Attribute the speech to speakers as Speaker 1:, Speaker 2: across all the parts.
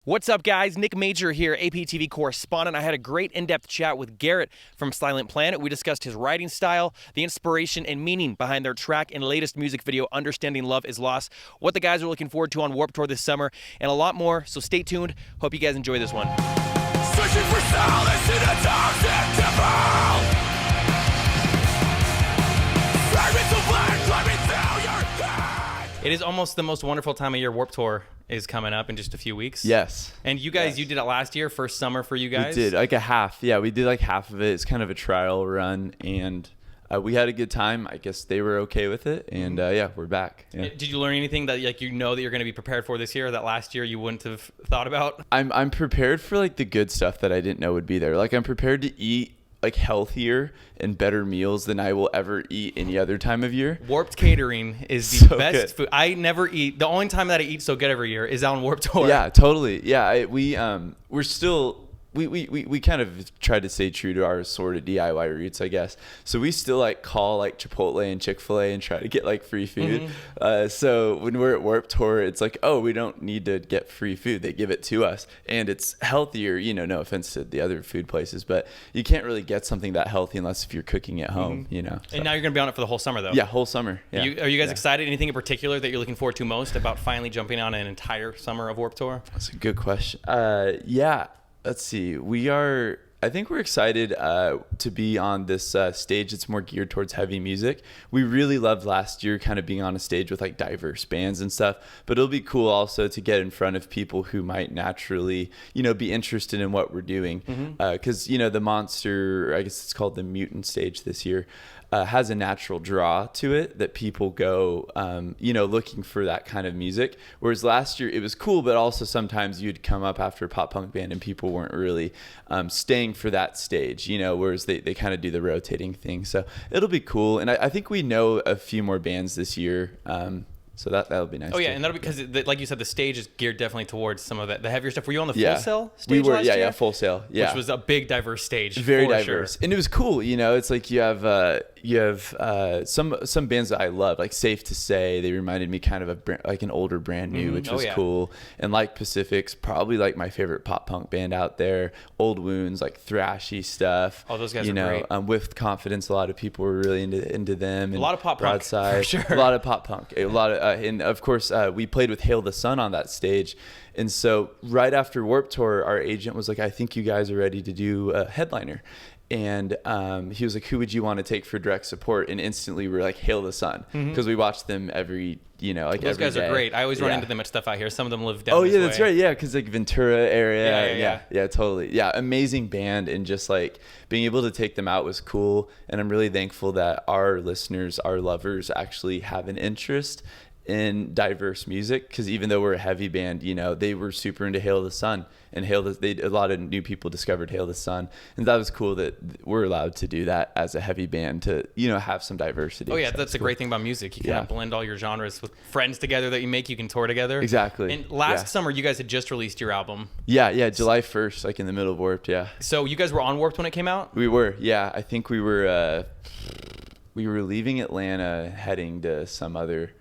Speaker 1: What's up, guys? Nick Major here, APTV correspondent. I had a great in-depth chat with Garrett from Silent Planet. We discussed his writing style, the inspiration and meaning behind their track and latest music video, Understanding Love Is Lost, what the guys are looking forward to on Warped Tour this summer, and a lot more, so stay tuned. Hope you guys enjoy this one.
Speaker 2: Searching for solace in a toxic devil. Fragments of black climbing through your head.
Speaker 1: It is almost the most wonderful time of year. Warped Tour is coming up in just a few weeks.
Speaker 3: Yes.
Speaker 1: And you guys, you did it last year, first summer for you guys?
Speaker 3: We did, like a half. Yeah, we did like half of it. It's kind of a trial run, and we had a good time. I guess they were okay with it, and yeah, we're back. Yeah.
Speaker 1: Did you learn anything that that you're going to be prepared for this year that last year you wouldn't have thought about?
Speaker 3: I'm prepared for like the good stuff that I didn't know would be there. Like I'm prepared to eat like healthier and better meals than I will ever eat any other time of year.
Speaker 1: Warped Catering is the
Speaker 3: So
Speaker 1: best
Speaker 3: good.
Speaker 1: food. I never eat. The only time that I eat so good every year is on Warped Tour.
Speaker 3: Yeah, totally. Yeah, we're still we kind of tried to stay true to our sort of DIY roots, I guess. So we still like call like Chipotle and Chick-fil-A and try to get like free food. So when we're at Warped Tour, it's like, oh, we don't need to get free food. They give it to us, and it's healthier. You know, no offense to the other food places, but you can't really get something that healthy unless if you're cooking at home. You know. So.
Speaker 1: And now you're going to be on it for the whole summer, though.
Speaker 3: Yeah, whole summer. Yeah.
Speaker 1: Are you guys excited? Anything in particular that you're looking forward to most about finally jumping on an entire summer of Warped Tour?
Speaker 3: That's a good question. Yeah. Let's see. I think we're excited to be on this stage that's more geared towards heavy music. We really loved last year kind of being on a stage with like diverse bands and stuff, but it'll be cool also to get in front of people who might naturally, you know, be interested in what we're doing. Because, you know, the Monster, I guess it's called the Mutant stage this year, has a natural draw to it that people go, you know, looking for that kind of music. Whereas last year it was cool, but also sometimes you'd come up after a pop punk band and people weren't really staying for that stage, you know, whereas they kind of do the rotating thing. So it'll be cool. And I think we know a few more bands this year. So that'll be nice.
Speaker 1: Oh yeah,
Speaker 3: too.
Speaker 1: and that'll be because, like you said, the stage is geared definitely towards some of the headier stuff. Were you on the Full
Speaker 3: Yeah.
Speaker 1: Sail stage
Speaker 3: We were,
Speaker 1: last year?
Speaker 3: yeah, Full Sail, yeah.
Speaker 1: Which was a big, diverse stage.
Speaker 3: Very
Speaker 1: for
Speaker 3: diverse,
Speaker 1: sure.
Speaker 3: and it was cool. You know, it's like you have some bands that I love, like Safe to Say. They reminded me kind of like an older Brand New, which was cool. And like Pacific's probably like my favorite pop punk band out there. Old Wounds, like thrashy stuff.
Speaker 1: Oh, those guys
Speaker 3: you
Speaker 1: are
Speaker 3: know,
Speaker 1: great.
Speaker 3: With Confidence, a lot of people were really into them. And
Speaker 1: A lot of pop punk,
Speaker 3: Broadside,
Speaker 1: for sure.
Speaker 3: A lot of pop punk, a lot of, and of course we played with Hail the Sun on that stage. And so right after Warped Tour, our agent was like, I think you guys are ready to do a headliner. And he was like, who would you want to take for direct support? And instantly we were like, Hail the Sun. Because we watched them every, you know, like
Speaker 1: Those
Speaker 3: every
Speaker 1: guys
Speaker 3: day.
Speaker 1: are great. I always run into them at stuff out here. Some of them live down this
Speaker 3: yeah, that's
Speaker 1: way.
Speaker 3: right. Yeah, because like Ventura area.
Speaker 1: Yeah.
Speaker 3: Totally. Yeah, amazing band. And just like being able to take them out was cool. And I'm really thankful that our listeners, our lovers actually have an interest in diverse music, because even though we're a heavy band, you know, they were super into Hail the Sun, and a lot of new people discovered Hail the Sun, and that was cool that we're allowed to do that as a heavy band, to, you know, have some diversity.
Speaker 1: Oh yeah,
Speaker 3: So
Speaker 1: that's the
Speaker 3: cool.
Speaker 1: great thing about music. You kind of blend all your genres with friends together that you make. You can tour together.
Speaker 3: Exactly.
Speaker 1: And last summer, you guys had just released your album.
Speaker 3: Yeah, July 1st, like in the middle of Warped. Yeah,
Speaker 1: So you guys were on Warped when it came out?
Speaker 3: we were. Yeah, I think we were leaving Atlanta, heading to some other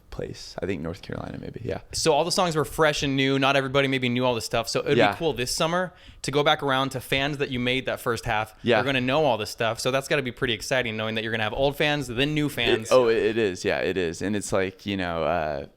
Speaker 3: place. I think North Carolina, maybe. Yeah.
Speaker 1: So all the songs were fresh and new. Not everybody maybe knew all the stuff. So it'd be cool this summer to go back around to fans that you made that first half.
Speaker 3: Yeah.
Speaker 1: They're going to know all this stuff. So that's got to be pretty exciting, knowing that you're going to have old fans, then new fans.
Speaker 3: It is. Yeah, it is. And it's like, you know,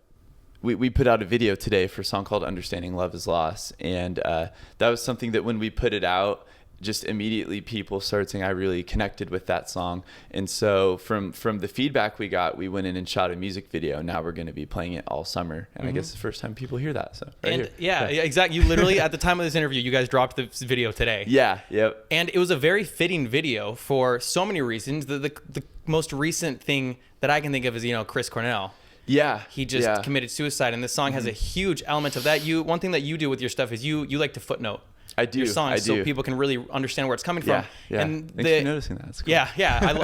Speaker 3: we put out a video today for a song called Understanding Love Is Lost. And that was something that when we put it out, just immediately people started saying, I really connected with that song. And so from the feedback we got, we went in and shot a music video. Now we're going to be playing it all summer. And I guess it's the first time people hear that. So
Speaker 1: And yeah, exactly. You literally, at the time of this interview, you guys dropped the video today.
Speaker 3: Yeah. Yep.
Speaker 1: And it was a very fitting video for so many reasons. The most recent thing that I can think of is, you know, Chris Cornell.
Speaker 3: Yeah.
Speaker 1: He just committed suicide, and this song has a huge element of that. One thing that you do with your stuff is you like to footnote
Speaker 3: I do.
Speaker 1: your songs
Speaker 3: I do.
Speaker 1: so people can really understand where it's coming from.
Speaker 3: Yeah.
Speaker 1: And
Speaker 3: Thanks for noticing that. That's cool.
Speaker 1: Yeah.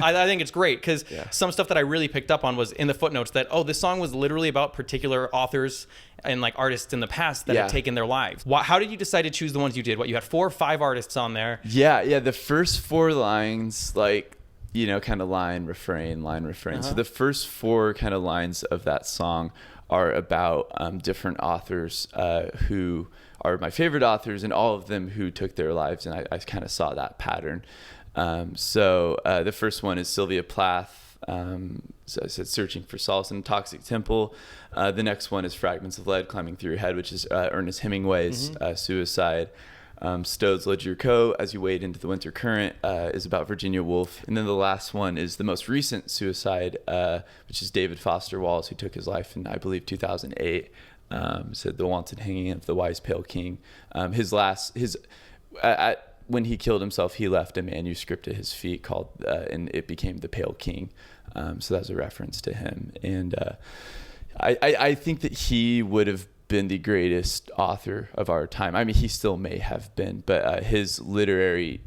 Speaker 1: I think it's great, because some stuff that I really picked up on was in the footnotes that, this song was literally about particular authors and like artists in the past that had taken their lives. How did you decide to choose the ones you did? You had 4 or 5 artists on there.
Speaker 3: Yeah. The first 4 lines, like, you know, kind of line, refrain. So the first 4 kind of lines of that song are about different authors who are my favorite authors, and all of them who took their lives, and I kind of saw that pattern. So the first one is Sylvia Plath. So I said Searching for Solace in a Toxic Temple. The next one is Fragments of Lead Climbing Through Your Head, which is Ernest Hemingway's Suicide. Stowe's Lodge Your Coat, As You Wade Into the Winter Current, is about Virginia Woolf. And then the last one is the most recent suicide, which is David Foster Wallace, who took his life in, I believe, 2008. Said The Wanton Hanging of the Wise Pale King. When he killed himself, he left a manuscript at his feet called, and it became The Pale King. So that's a reference to him. And I think that he would have been the greatest author of our time. I mean, he still may have been, but his literary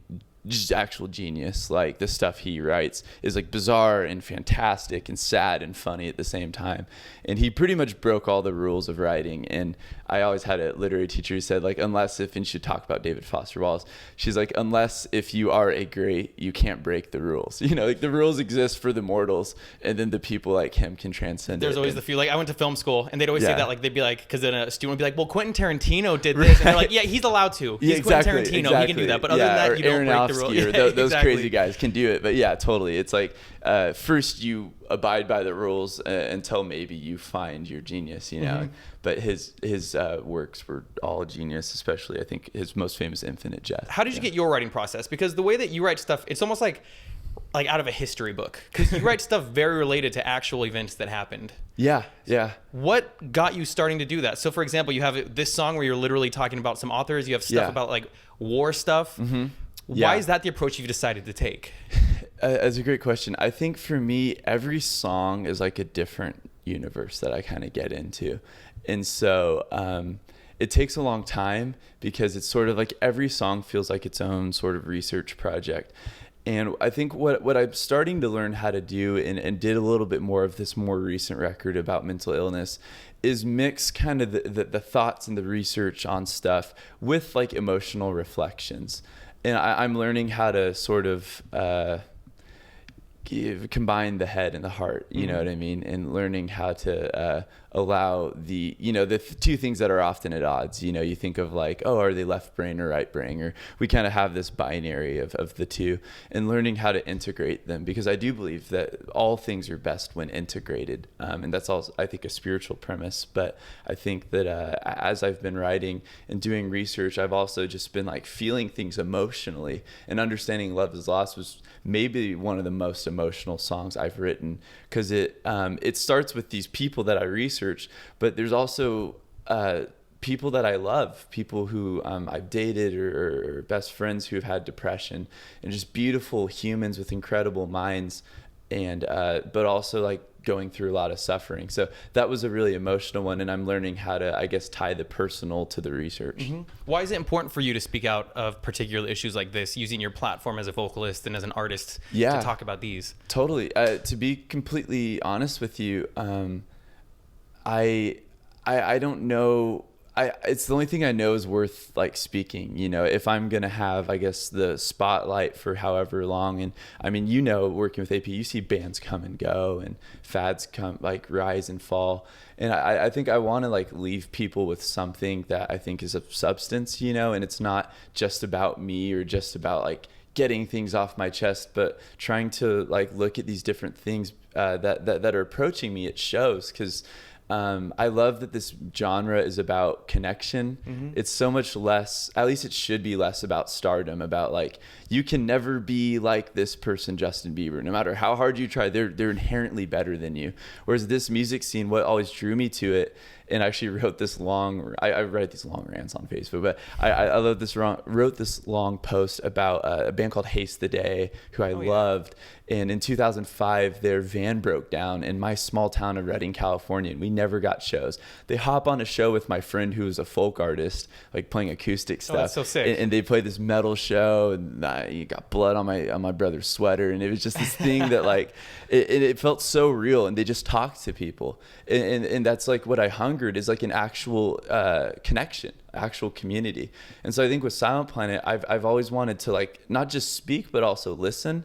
Speaker 3: just actual genius, like the stuff he writes is like bizarre and fantastic and sad and funny at the same time. And he pretty much broke all the rules of writing. And I always had a literary teacher who said, like, unless if, and she talked about David Foster Wallace, she's like, unless if you are a great, you can't break the rules. You know, like the rules exist for the mortals, and then the people like him can transcend
Speaker 1: There's
Speaker 3: it.
Speaker 1: always the few, like I went to film school and they'd always say
Speaker 3: Yeah.
Speaker 1: that, like they'd be like, because then a student would be like, well, Quentin Tarantino did this. And they're like, yeah, he's allowed to. He's Quentin Tarantino. He can do that. But other than that, you don't break the rules.
Speaker 3: Or those crazy guys can do it. But yeah, totally. It's like first you abide by the rules until maybe you find your genius, you know.
Speaker 1: Mm-hmm.
Speaker 3: But his works were all genius, especially I think his most famous Infinite Jest.
Speaker 1: How did you get your writing process? Because the way that you write stuff, it's almost like out of a history book, because you write stuff very related to actual events that happened.
Speaker 3: Yeah.
Speaker 1: What got you starting to do that? So for example, you have this song where you're literally talking about some authors. You have stuff about like war stuff. Mm-hmm. Why is that the approach you've decided to take?
Speaker 3: That's a great question. I think for me, every song is like a different universe that I kind of get into. And so it takes a long time because it's sort of like every song feels like its own sort of research project. And I think what I'm starting to learn how to do and did a little bit more of this more recent record about mental illness is mix kind of the thoughts and the research on stuff with like emotional reflections. And I'm learning how to sort of combine the head and the heart, you know what I mean? And learning how to allow the two things that are often at odds. You know, you think of like, oh, are they left brain or right brain? Or we kind of have this binary of the two, and learning how to integrate them, because I do believe that all things are best when integrated. And that's also, I think, a spiritual premise. But I think that as I've been writing and doing research, I've also just been like feeling things emotionally, and understanding Love is Lost was maybe one of the most emotional songs I've written, because it starts with these people that I research, but there's also people that I love, people who I've dated or best friends who have had depression, and just beautiful humans with incredible minds, and but also like going through a lot of suffering. So that was a really emotional one, and I'm learning how to, I guess, tie the personal to the research. Mm-hmm.
Speaker 1: Why is it important for you to speak out of particular issues like this, using your platform as a vocalist and as an artist to talk about these?
Speaker 3: Totally. To be completely honest with you, I don't know. It's the only thing I know is worth like speaking, you know, if I'm going to have, I guess, the spotlight for however long. And I mean, you know, working with AP, you see bands come and go and fads come, like rise and fall. And I think I want to like leave people with something that I think is of substance, you know, and it's not just about me or just about like getting things off my chest, but trying to like look at these different things that are approaching me at shows. Because I love that this genre is about connection. Mm-hmm. It's so much less, at least it should be less about stardom, about like, you can never be like this person, Justin Bieber. No matter how hard you try, they're inherently better than you. Whereas this music scene, what always drew me to it, and I actually wrote this long, I write these long rants on Facebook, but I wrote this long post about a band called Haste the Day, who I loved. And in 2005, their van broke down in my small town of Redding, California, and we never got shows. They hop on a show with my friend who was a folk artist, like playing acoustic stuff.
Speaker 1: Oh, that's so sick.
Speaker 3: And they played this metal show, and you got blood on my brother's sweater, and it was just this thing that like, it felt so real, and they just talked to people. And that's like what I hungered, is like an actual connection, actual community. And so I think with Silent Planet, I've always wanted to like not just speak but also listen.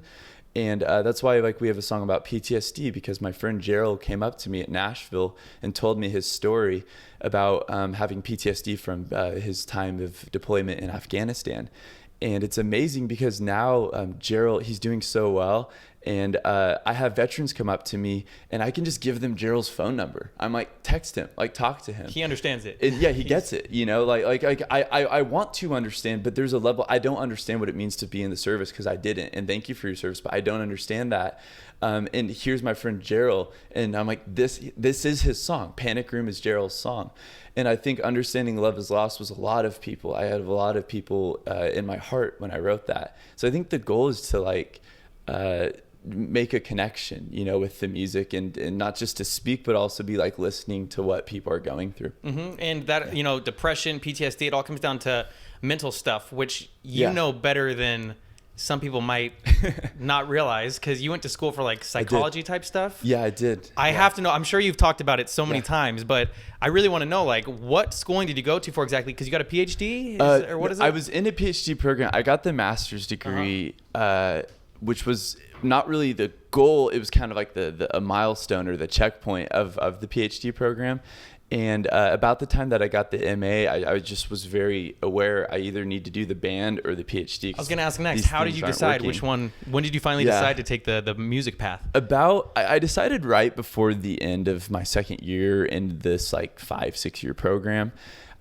Speaker 3: And that's why like we have a song about PTSD, because my friend Gerald came up to me at Nashville and told me his story about having PTSD from his time of deployment in Afghanistan. And it's amazing because now Gerald, he's doing so well. And I have veterans come up to me and I can just give them Gerald's phone number. I'm like, text him, like talk to him.
Speaker 1: He understands it.
Speaker 3: Yeah, he gets it, you know, like I want to understand, but there's a level, I don't understand what it means to be in the service because I didn't. And thank you for your service, but I don't understand that. And here's my friend Gerald. And I'm like, this is his song. Panic Room is Gerald's song. And I think understanding love is lost was a lot of people. I had a lot of people in my heart when I wrote that. So I think the goal is to like, make a connection, you know, with the music and not just to speak, but also be like listening to what people are going through.
Speaker 1: Mm-hmm. And that, you know, depression, PTSD, it all comes down to mental stuff, which you know better than some people might not realize, because you went to school for like psychology type stuff.
Speaker 3: Yeah, I did.
Speaker 1: I have to know, I'm sure you've talked about it so many times, but I really want to know, like, what schooling did you go to for exactly? Because you got a PhD? Or what is it?
Speaker 3: I was in a PhD program. I got the master's degree, which was not really the goal. It was kind of like a milestone or the checkpoint of the PhD program. And about the time that I got the MA, I just was very aware I either need to do the band or the PhD.
Speaker 1: I was going to ask next, how did you decide which one? When did you finally decide to take the music path?
Speaker 3: I decided right before the end of my second year in this like 5-6 year program.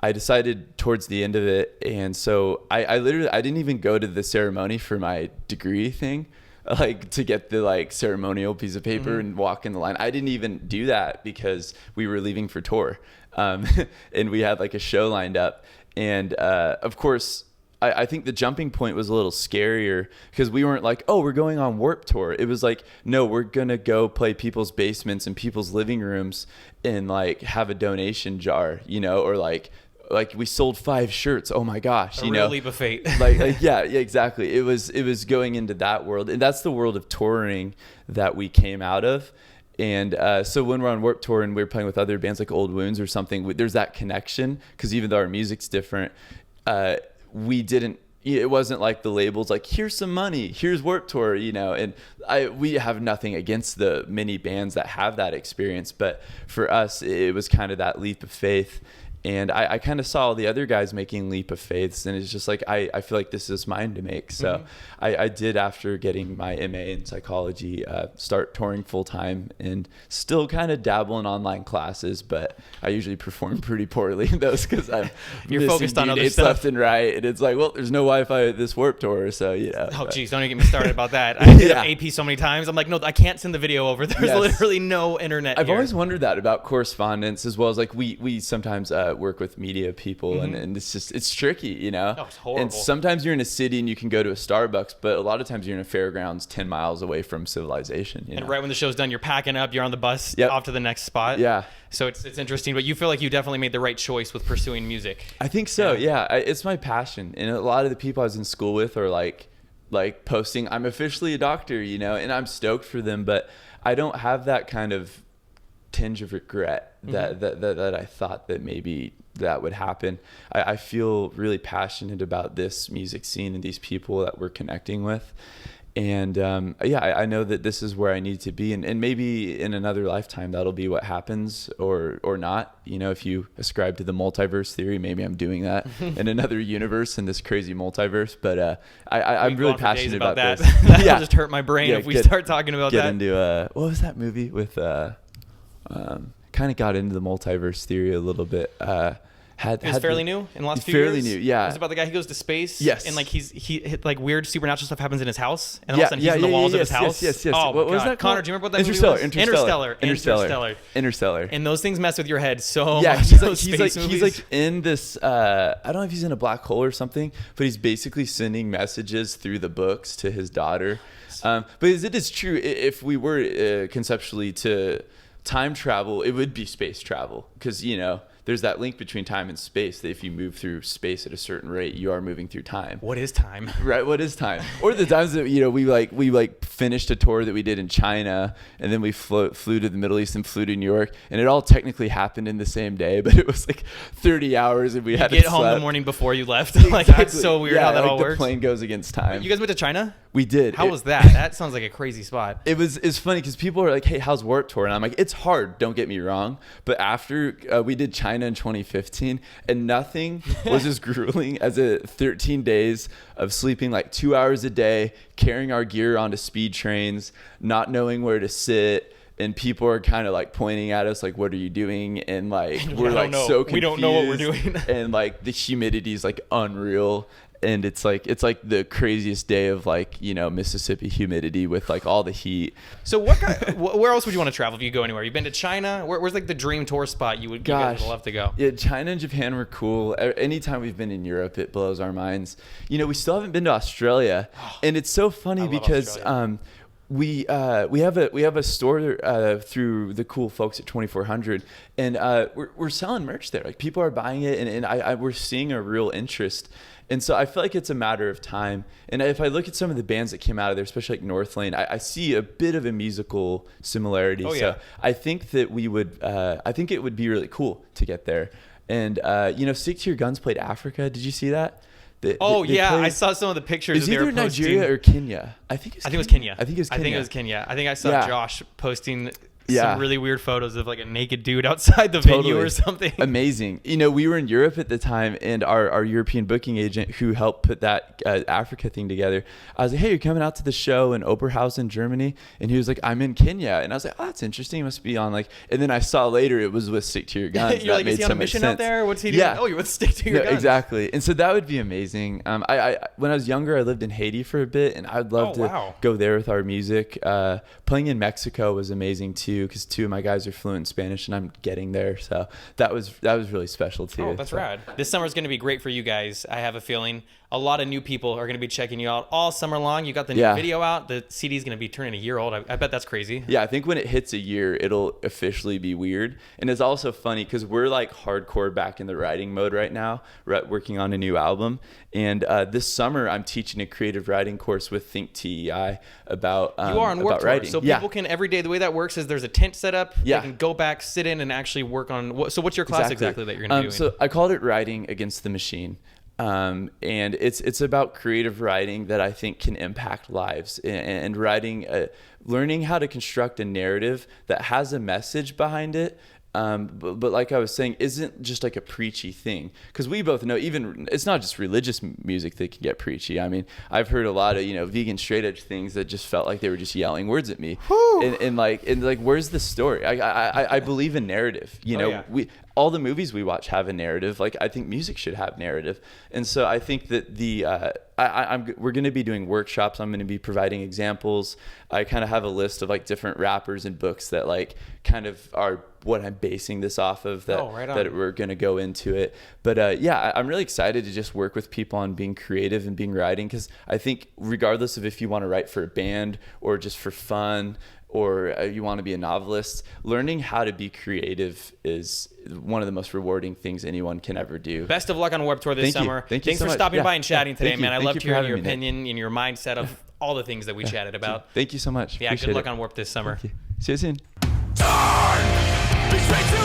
Speaker 3: I decided towards the end of it. And so I didn't even go to the ceremony for my degree thing, like to get the like ceremonial piece of paper and walk in the line. I didn't even do that because we were leaving for tour. And we had like a show lined up. And of course, I think the jumping point was a little scarier because we weren't like, oh, we're going on Warped Tour. It was like, no, we're going to go play people's basements and people's living rooms and like have a donation jar, you know, or like we sold 5 shirts. Oh my gosh, you know,
Speaker 1: leap of fate.
Speaker 3: like yeah, exactly. It was going into that world, and that's the world of touring that we came out of. And so when we're on Warped Tour and we're playing with other bands like Old Wounds or something, there's that connection because even though our music's different, it wasn't like the labels like, here's some money, here's Warped Tour, you know. And we have nothing against the many bands that have that experience, but for us it was kind of that leap of faith. And I kind of saw the other guys making leap of faiths, and it's just like, I feel like this is mine to make. So I did, after getting my MA in psychology, start touring full time and still kind of dabble in online classes, but I usually perform pretty poorly in those because
Speaker 1: you're focused on other stuff
Speaker 3: left and right. And it's like, well, there's no Wi-Fi at this Warped Tour, so you know.
Speaker 1: Oh geez, don't even get me started about that. I did AP so many times. I'm like, no, I can't send the video over. There's literally no internet.
Speaker 3: I've always wondered that about correspondence, as well as like we sometimes work with media people, and it's tricky, you know.
Speaker 1: Oh, it's horrible.
Speaker 3: And sometimes you're in a city and you can go to a Starbucks, but a lot of times you're in a fairgrounds 10 miles away from civilization, you know?
Speaker 1: And right when the show's done, you're packing up, you're on the bus off to the next spot.
Speaker 3: Yeah.
Speaker 1: So it's interesting, but you feel like you definitely made the right choice with pursuing music.
Speaker 3: I think so. Yeah. It's my passion, and a lot of the people I was in school with are like posting, I'm officially a doctor, you know, and I'm stoked for them, but I don't have that kind of tinge of regret that I thought that maybe that would happen. I feel really passionate about this music scene and these people that we're connecting with. And I know that this is where I need to be, and maybe in another lifetime that'll be what happens, or not. You know, if you ascribe to the multiverse theory, maybe I'm doing that in another universe in this crazy multiverse. But I'm really passionate about
Speaker 1: that.
Speaker 3: this.
Speaker 1: That'll just hurt my brain if we start talking about that.
Speaker 3: Get into what was that movie with kind of got into the multiverse theory a little bit.
Speaker 1: It was fairly new in the last few years.
Speaker 3: Fairly new, yeah.
Speaker 1: It was about the guy who goes to space.
Speaker 3: Yes.
Speaker 1: And like he like weird supernatural stuff happens in his house, and all of a sudden he's in the walls of his house.
Speaker 3: Yes.
Speaker 1: Oh,
Speaker 3: what was that?
Speaker 1: Connor, do you remember what that
Speaker 3: Interstellar,
Speaker 1: movie was?
Speaker 3: Interstellar.
Speaker 1: And those things mess with your head so much.
Speaker 3: Yeah, he's like in this. I don't know if he's in a black hole or something, but he's basically sending messages through the books to his daughter. But it is true. If we were conceptually to time travel, it would be space travel, because you know there's that link between time and space, that if you move through space at a certain rate, you are moving through time.
Speaker 1: What is time?
Speaker 3: Right, what is time? Or the times that, you know, we finished a tour that we did in China, and then we flew to the Middle East and flew to New York, and it all technically happened in the same day, but it was like 30 hours, and we had to
Speaker 1: get home the morning before you left. Like,
Speaker 3: exactly.
Speaker 1: It's so weird how that all works.
Speaker 3: The plane goes against time.
Speaker 1: You guys went to China?
Speaker 3: We did.
Speaker 1: How was that? That sounds like a crazy spot.
Speaker 3: It's funny because people are like, hey, how's Warped Tour? And I'm like, it's hard, don't get me wrong. But after we did China in 2015, and nothing was as grueling as 13 days of sleeping like 2 hours a day, carrying our gear onto speed trains, not knowing where to sit. And people are kind of like pointing at us like, what are you doing? And like, we're like so confused.
Speaker 1: We don't know what we're doing.
Speaker 3: And like the humidity is like unreal. And it's like the craziest day of like, you know, Mississippi humidity with like all the heat.
Speaker 1: So where else would you want to travel if you go anywhere? You've been to China? Where's like the dream tour spot you guys would love to go?
Speaker 3: Yeah, China and Japan were cool. Anytime we've been in Europe, it blows our minds. You know, we still haven't been to Australia. And it's so funny because we have a store through the cool folks at 2400, and we're selling merch there. Like people are buying it, and we're seeing a real interest. And so I feel like it's a matter of time. And if I look at some of the bands that came out of there, especially like Northlane, I see a bit of a musical similarity.
Speaker 1: Oh, yeah.
Speaker 3: So I think that I think it would be really cool to get there. And, you know, Stick to Your Guns played Africa. Did you see that? They played,
Speaker 1: I saw some of the pictures.
Speaker 3: Is either Nigeria or Kenya? I think it was Kenya. I think it was Kenya.
Speaker 1: I think I saw Josh posting some really weird photos of like a naked dude outside the venue or something.
Speaker 3: Amazing. You know, we were in Europe at the time, and our European booking agent who helped put that Africa thing together, I was like, hey, you're coming out to the show in Oberhausen, Germany? And he was like, I'm in Kenya. And I was like, oh, that's interesting. It must be on like, and then I saw later it was with Stick to Your Guns.
Speaker 1: You're like, is he on a mission out there? What's he doing?
Speaker 3: Yeah.
Speaker 1: Oh, you're with Stick to Your Guns.
Speaker 3: Exactly. And so that would be amazing. I when I was younger, I lived in Haiti for a bit, and I'd love to go there with our music. Playing in Mexico was amazing too, because two of my guys are fluent in Spanish, and I'm getting there, so that was really special too.
Speaker 1: Oh, that's rad. This summer is going to be great for you guys. I have a feeling a lot of new people are going to be checking you out all summer long. You got the new video out. The CD is going to be turning a year old. I bet that's crazy.
Speaker 3: Yeah, I think when it hits a year, it'll officially be weird. And it's also funny because we're like hardcore back in the writing mode right now, working on a new album. And this summer, I'm teaching a creative writing course with Think TEI about
Speaker 1: you are on Warped Tour,
Speaker 3: writing.
Speaker 1: So people can every day. The way that works is there's a tent set up.
Speaker 3: Yeah.
Speaker 1: They can go back, sit in, and actually work on. So what's your class exactly that you're going to be doing?
Speaker 3: So I called it Writing Against the Machine. And it's about creative writing that I think can impact lives, and writing, learning how to construct a narrative that has a message behind it. But like I was saying, isn't just like a preachy thing, because we both know even it's not just religious music that can get preachy. I mean, I've heard a lot of, you know, vegan straight edge things that just felt like they were just yelling words at me. And like where's the story? I believe in narrative. You know, all the movies we watch have a narrative. Like I think music should have narrative. And so I think that we're going to be doing workshops. I'm going to be providing examples. I kind of have a list of like different rappers and books that like kind of are what I'm basing this off of, that we're going to go into it. But I'm really excited to just work with people on being creative and being writing, because I think regardless of if you want to write for a band or just for fun, or you want to be a novelist, learning how to be creative is one of the most rewarding things anyone can ever do.
Speaker 1: Best of luck on Warped Tour this summer.
Speaker 3: Thanks
Speaker 1: for stopping by and chatting today, man. I loved hearing your
Speaker 3: me,
Speaker 1: opinion and your mindset of all the things that we chatted about.
Speaker 3: Thank you so much.
Speaker 1: Yeah,
Speaker 3: Appreciate
Speaker 1: good luck
Speaker 3: it.
Speaker 1: on Warped this summer.
Speaker 3: Thank you. See you soon.
Speaker 2: Turn, betray to